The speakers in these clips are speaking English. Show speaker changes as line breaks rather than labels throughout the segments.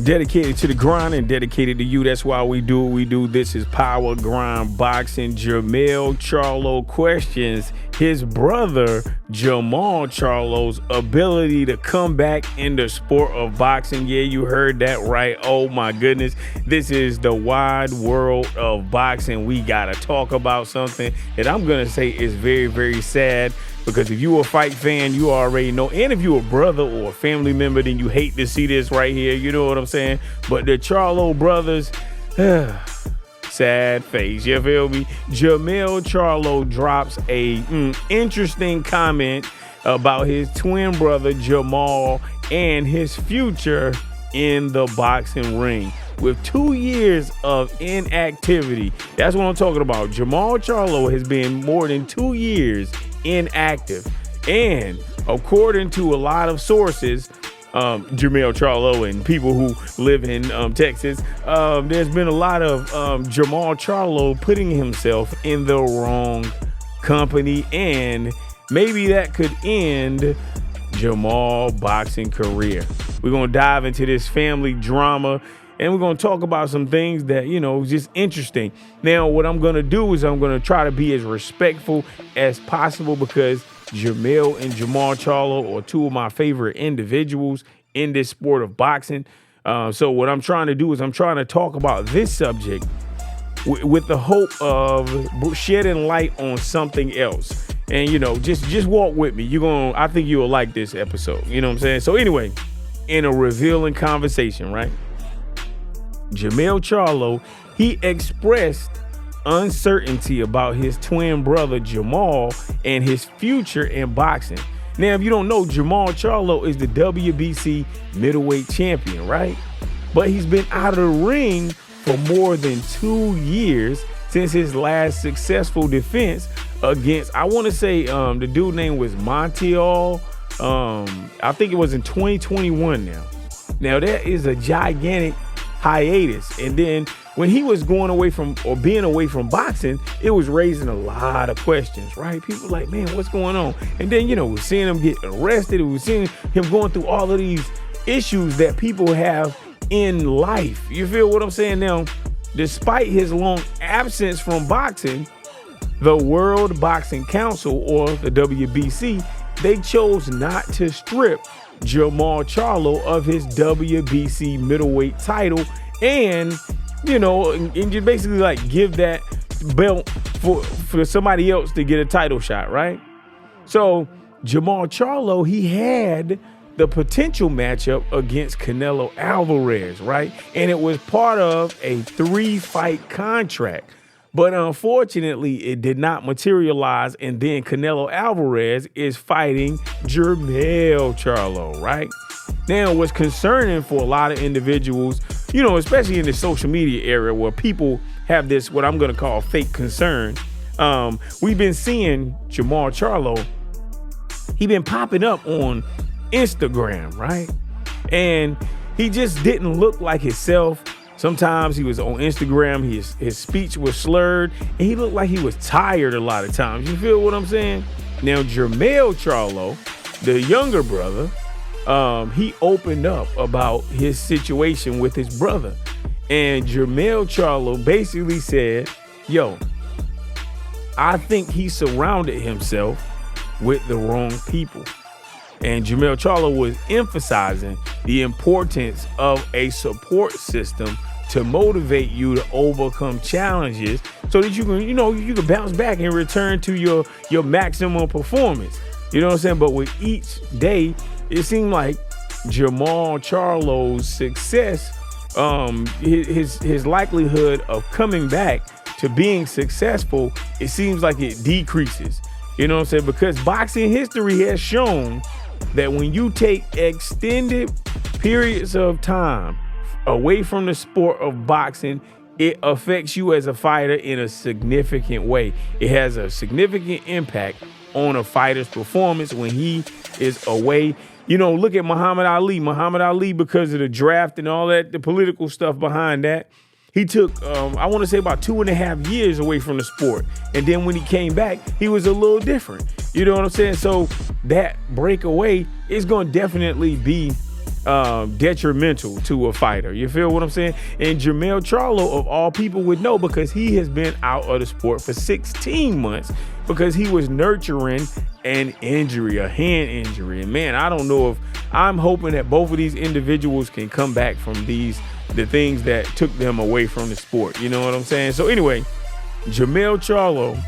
Dedicated to the grind and dedicated to you. That's why we do what we do. This is Power Grind Boxing. Jermell Charlo questions his brother Jermall Charlo's ability to come back in the sport of boxing. Yeah, you heard that right. Oh my goodness. This is the wide world of boxing. We gotta talk about something that I'm gonna say is very, very sad. Because if you a fight fan, you already know. And if you a brother or a family member, then you hate to see this right here. You know what I'm saying? But the Charlo brothers, sad face. You feel me? Jermell Charlo drops a interesting comment about his twin brother, Jermall, and his future in the boxing ring. With 2 years of inactivity, that's what I'm talking about. Jermall Charlo has been more than 2 years inactive, and according to a lot of sources, Jermell Charlo and people who live in Texas, there's been a lot of Jermall Charlo putting himself in the wrong company, and maybe that could end Jermall boxing career. We're gonna dive into this family drama, and we're going to talk about some things that, you know, just interesting. Now, what I'm going to do is I'm going to try to be as respectful as possible, because Jermell and Jermall Charlo are two of my favorite individuals in this sport of boxing. So what I'm trying to do is I'm trying to talk about this subject with the hope of shedding light on something else. And, you know, just walk with me. I think you'll like this episode. You know what I'm saying? So anyway, in a revealing conversation, right? Jermell Charlo, he expressed uncertainty about his twin brother Jermall and his future in boxing. Now, if you don't know, Jermall Charlo is the WBC middleweight champion, right? But he's been out of the ring for more than 2 years since his last successful defense against, I want to say the dude name was Montiel. I think it was in 2021 now. Now, that is a gigantic hiatus. And then when he was going away from, or being away from boxing, it was raising a lot of questions, right? People like, man, what's going on? And then, you know, we're seeing him get arrested. We're seeing him going through all of these issues that people have in life. You feel what I'm saying? Now, despite his long absence from boxing, the World Boxing Council, or the WBC, they chose not to strip Jermall Charlo of his WBC middleweight title, and, you know, and just basically like give that belt for somebody else to get a title shot, right? So Jermall Charlo, he had the potential matchup against Canelo Alvarez, right? And it was part of a 3-fight contract. But unfortunately, it did not materialize, and then Canelo Alvarez is fighting Jermell Charlo, right? Now, what's concerning for a lot of individuals, you know, especially in the social media area where people have this, what I'm going to call fake concern, we've been seeing Jermall Charlo, he been popping up on Instagram, right? And he just didn't look like himself. Sometimes he was on Instagram, his speech was slurred, and he looked like he was tired a lot of times. You feel what I'm saying? Now, Jermell Charlo, the younger brother, he opened up about his situation with his brother. And Jermell Charlo basically said, yo, I think he surrounded himself with the wrong people. And Jermell Charlo was emphasizing the importance of a support system to motivate you to overcome challenges so that you can, you know, you can bounce back and return to your maximum performance. You know what I'm saying? But with each day, it seemed like Jermall Charlo's success, his likelihood of coming back to being successful, it seems like it decreases. You know what I'm saying? Because boxing history has shown that when you take extended periods of time away from the sport of boxing, it affects you as a fighter in a significant way. It has a significant impact on a fighter's performance when he is away. You know, look at Muhammad Ali. Muhammad Ali, because of the draft and all that, the political stuff behind that, he took, I want to say about 2.5 years away from the sport. And then when he came back, he was a little different. You know what I'm saying? So that breakaway is going to definitely be detrimental to a fighter. You feel what I'm saying? And Jermell Charlo, of all people, would know because he has been out of the sport for 16 months because he was nurturing an injury, a hand injury. And man, I don't know if I'm hoping that both of these individuals can come back from the things that took them away from the sport. You know what I'm saying? So anyway, Jermell Charlo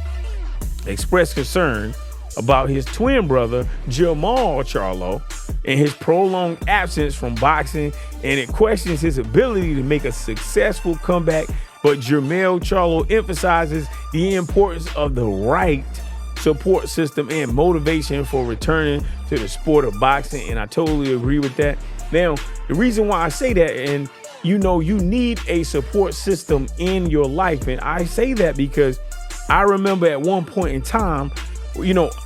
expressed concern about his twin brother, Jermall Charlo, and his prolonged absence from boxing, and it questions his ability to make a successful comeback. But Jermell Charlo emphasizes the importance of the right support system and motivation for returning to the sport of boxing, and I totally agree with that. Now, the reason why I say that, and you need a support system in your life, and I say that because I remember at one point in time,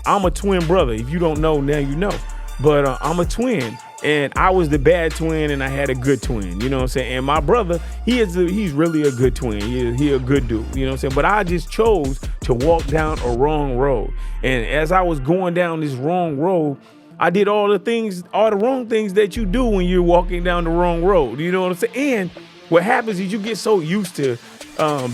I'm a twin brother. If you don't know, now you know. But I'm a twin, and I was the bad twin, and I had a good twin. You know what I'm saying? And my brother, he's really a good twin. He a good dude. You know what I'm saying? But I just chose to walk down a wrong road. And as I was going down this wrong road, I did all the wrong things that you do when you're walking down the wrong road. You know what I'm saying? And what happens is you get so used to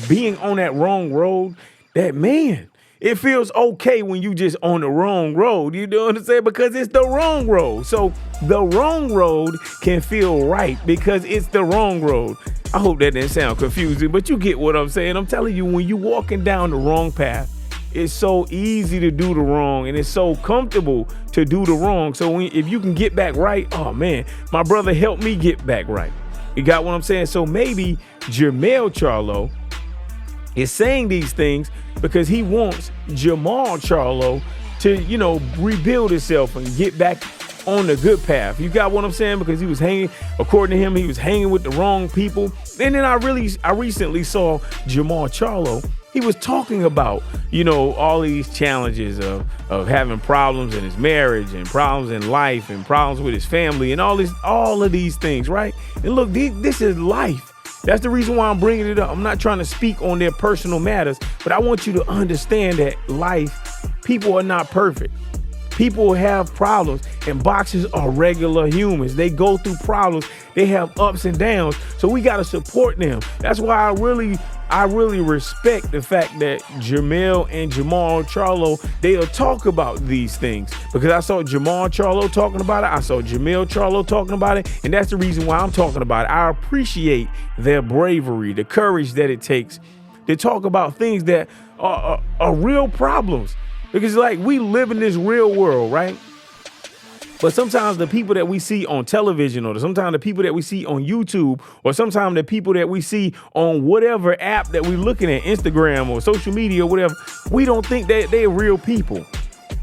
being on that wrong road that, man, it feels okay when you just on the wrong road. You know what I'm saying? Because it's the wrong road. So the wrong road can feel right because it's the wrong road. I hope that didn't sound confusing, but you get what I'm saying. I'm telling you, when you're walking down the wrong path, it's so easy to do the wrong, and it's so comfortable to do the wrong. So if you can get back right, oh man, my brother helped me get back right. You got what I'm saying? So maybe Jermell Charlo is saying these things because he wants Jermall Charlo to, rebuild himself and get back on the good path. You got what I'm saying? Because he was according to him, he was hanging with the wrong people. And then I recently saw Jermall Charlo. He was talking about, all these challenges of having problems in his marriage and problems in life and problems with his family and all of these things, right? And look, this is life. That's the reason why I'm bringing it up. I'm not trying to speak on their personal matters, but I want you to understand that life, people are not perfect. People have problems, and boxers are regular humans. They go through problems. They have ups and downs. So we got to support them. That's why I really respect the fact that Jermell and Jermall Charlo, they'll talk about these things, because I saw Jermall Charlo talking about it. I saw Jermell Charlo talking about it. And that's the reason why I'm talking about it. I appreciate their bravery, the courage that it takes to talk about things that are real problems. Because we live in this real world, right? But sometimes the people that we see on television, or sometimes the people that we see on YouTube, or sometimes the people that we see on whatever app that we're looking at, Instagram or social media or whatever, we don't think that they're real people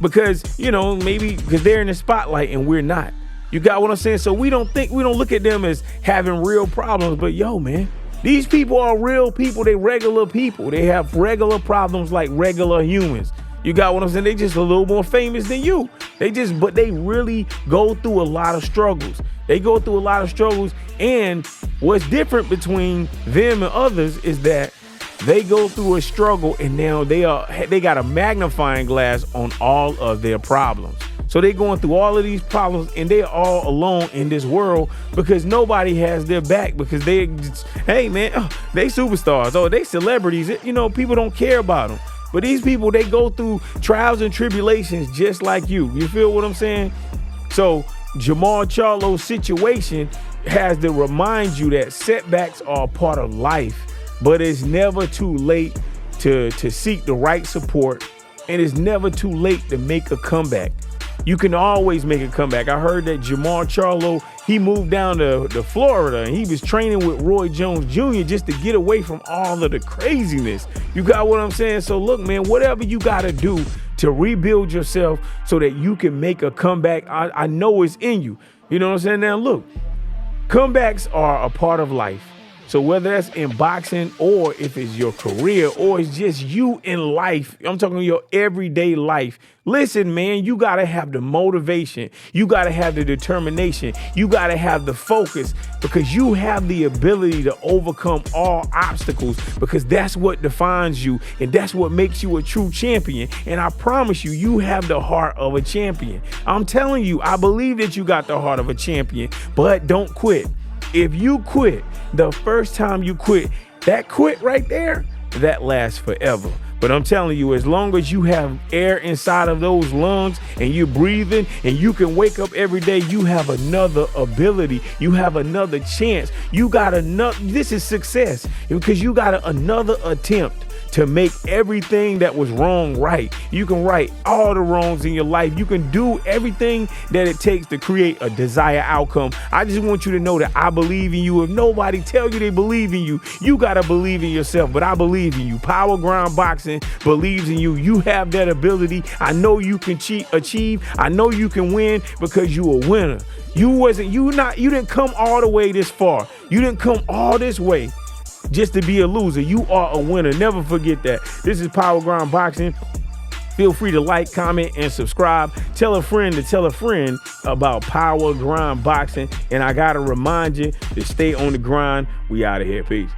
because, maybe because they're in the spotlight and we're not. You got what I'm saying? So we don't look at them as having real problems. But yo, man, these people are real people. They regular people. They have regular problems like regular humans. You got what I'm saying? They just a little more famous than you. But they really go through a lot of struggles. And what's different between them and others is that they go through a struggle, and now they got a magnifying glass on all of their problems. So they're going through all of these problems, and they're all alone in this world because nobody has their back, because they superstars, they celebrities. People don't care about them. But these people, they go through trials and tribulations just like you. You feel what I'm saying? So Jermall Charlo's situation has to remind you that setbacks are a part of life, but it's never too late to seek the right support, and it's never too late to make a comeback. You can always make a comeback. I heard that Jermall Charlo, he moved down to Florida, and he was training with Roy Jones Jr. just to get away from all of the craziness. You got what I'm saying? So look, man, whatever you got to do to rebuild yourself so that you can make a comeback, I know it's in you. You know what I'm saying? Now look, comebacks are a part of life. So whether that's in boxing or if it's your career or it's just you in life, I'm talking your everyday life. Listen, man, you got to have the motivation. You got to have the determination. You got to have the focus because you have the ability to overcome all obstacles because that's what defines you and that's what makes you a true champion. And I promise you, you have the heart of a champion. I'm telling you, I believe that you got the heart of a champion, but don't quit. If you quit, the first time you quit, that quit right there, that lasts forever. But I'm telling you, as long as you have air inside of those lungs and you're breathing and you can wake up every day, you have another ability. You have another chance. You got another, this is success because you got another attempt to make everything that was wrong right. You can right all the wrongs in your life. You can do everything that it takes to create a desired outcome. I just want you to know that I believe in you. If nobody tell you they believe in you, you got to believe in yourself. But I believe in you. Power Grind Boxing believes in you. You have that ability. I know you can achieve. I know you can win because you a winner. You didn't come all the way this far. You didn't come all this way just to be a loser. You are a winner. Never forget that. This is Power Grind Boxing. Feel free to like, comment, and subscribe. Tell a friend to tell a friend about Power Grind Boxing. And I got to remind you to stay on the grind. We out of here. Peace.